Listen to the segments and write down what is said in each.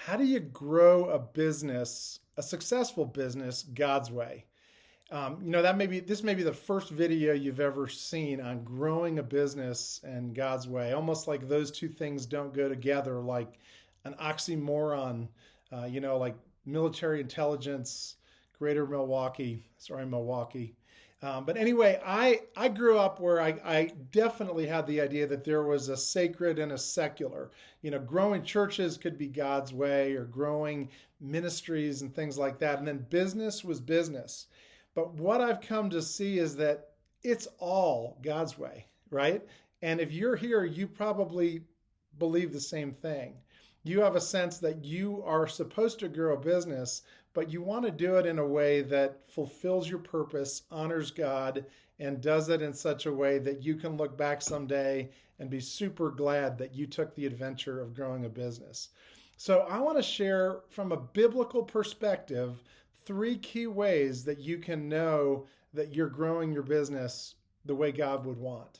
how do you grow a business, a successful business, God's way? This may be the first video you've ever seen on growing a business and God's way. Almost like those two things don't go together, like an oxymoron. Like military intelligence, Greater Milwaukee. Sorry, Milwaukee. But anyway, I grew up where I definitely had the idea that there was a sacred and a secular. Growing churches could be God's way, or growing ministries and things like that. And then business was business. But what I've come to see is that it's all God's way, right? And if you're here, you probably believe the same thing. You have a sense that you are supposed to grow a business, but you want to do it in a way that fulfills your purpose, honors God, and does it in such a way that you can look back someday and be super glad that you took the adventure of growing a business. So I want to share from a biblical perspective 3 key ways that you can know that you're growing your business the way God would want.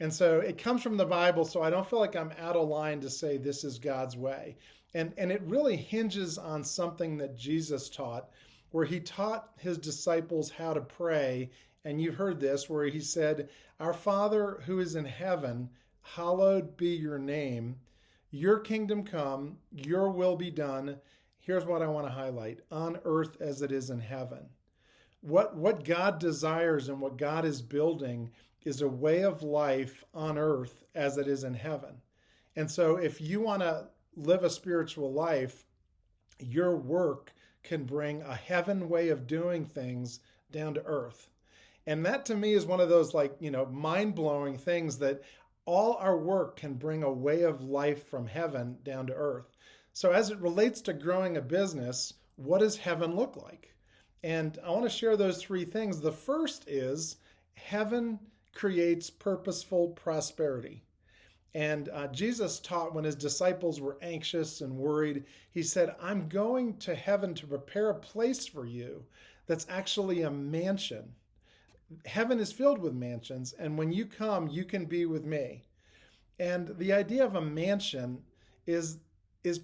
And so it comes from the Bible, so I don't feel like I'm out of line to say this is God's way. And it really hinges on something that Jesus taught, where he taught his disciples how to pray. And you've heard this, where he said, "Our Father who is in heaven, hallowed be your name. Your kingdom come, your will be done." Here's what I want to highlight: on earth as it is in heaven. What God desires and what God is building is a way of life on earth as it is in heaven. And so if you want to live a spiritual life, your work can bring a heaven way of doing things down to earth. And that to me is one of those mind-blowing things, that all our work can bring a way of life from heaven down to earth. So as it relates to growing a business, what does heaven look like? And I want to share those 3 things. The first is heaven creates purposeful prosperity. And Jesus taught when his disciples were anxious and worried, he said, "I'm going to heaven to prepare a place for you that's actually a mansion." Heaven is filled with mansions, and when you come, you can be with me. And the idea of a mansion is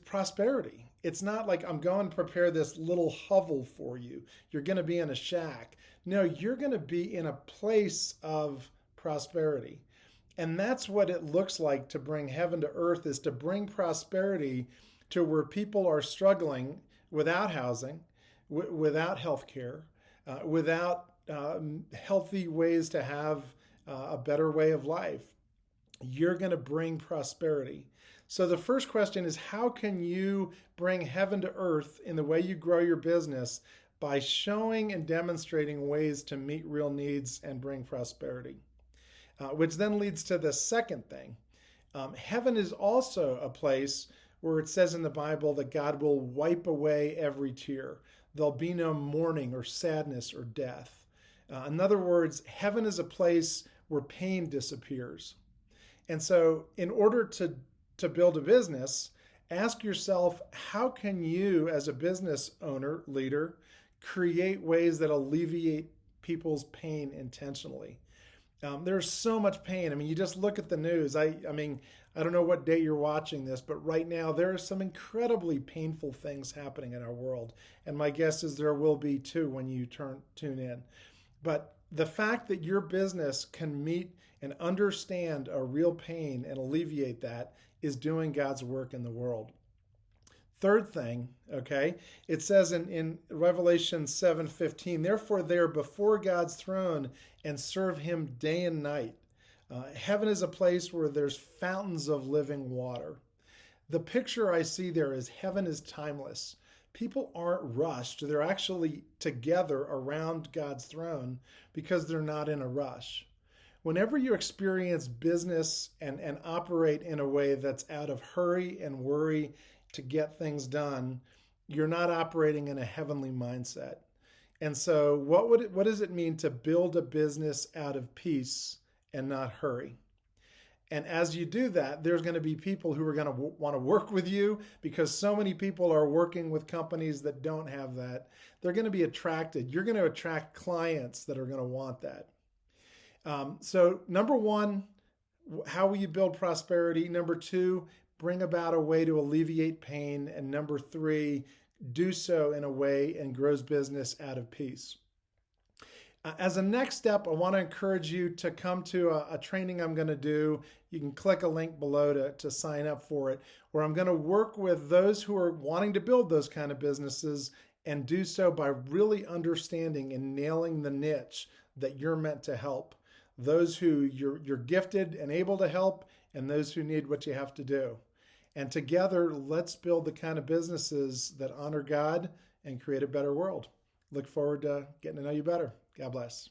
prosperity. It's not like I'm going to prepare this little hovel for you. You're going to be in a shack. No, you're going to be in a place of prosperity. And that's what it looks like to bring heaven to earth, is to bring prosperity to where people are struggling without housing, without health care, without healthy ways to have a better way of life. You're going to bring prosperity. So the first question is, how can you bring heaven to earth in the way you grow your business? By showing and demonstrating ways to meet real needs and bring prosperity. Which then leads to the second thing. Heaven is also a place where it says in the Bible that God will wipe away every tear. There'll be no mourning or sadness or death. In other words, heaven is a place where pain disappears. And so in order to build a business, ask yourself, how can you as a business owner, leader, create ways that alleviate people's pain intentionally? There's so much pain. I mean, you just look at the news. I don't know what day you're watching this, but right now there are some incredibly painful things happening in our world. And my guess is there will be too when you tune in. But the fact that your business can meet and understand a real pain and alleviate that is doing God's work in the world. Third thing, okay, it says in Revelation 7:15, "Therefore they are before God's throne and serve him day and night." Heaven is a place where there's fountains of living water. The picture I see there is heaven is timeless. People aren't rushed. They're actually together around God's throne because they're not in a rush. Whenever you experience business and operate in a way that's out of hurry and worry to get things done, you're not operating in a heavenly mindset. And so what does it mean to build a business out of peace and not hurry? And as you do that, there's going to be people who are going to want to work with you, because so many people are working with companies that don't have that. They're going to be attracted. You're going to attract clients that are going to want that. So number one, how will you build prosperity? Number two, bring about a way to alleviate pain. And number three, do so in a way and grows business out of peace. As a next step, I want to encourage you to come to a training I'm going to do. You can click a link below to sign up for it, where I'm going to work with those who are wanting to build those kind of businesses and do so by really understanding and nailing the niche that you're meant to help. Those who you're gifted and able to help, and those who need what you have to do. And together, let's build the kind of businesses that honor God and create a better world. Look forward to getting to know you better. God bless.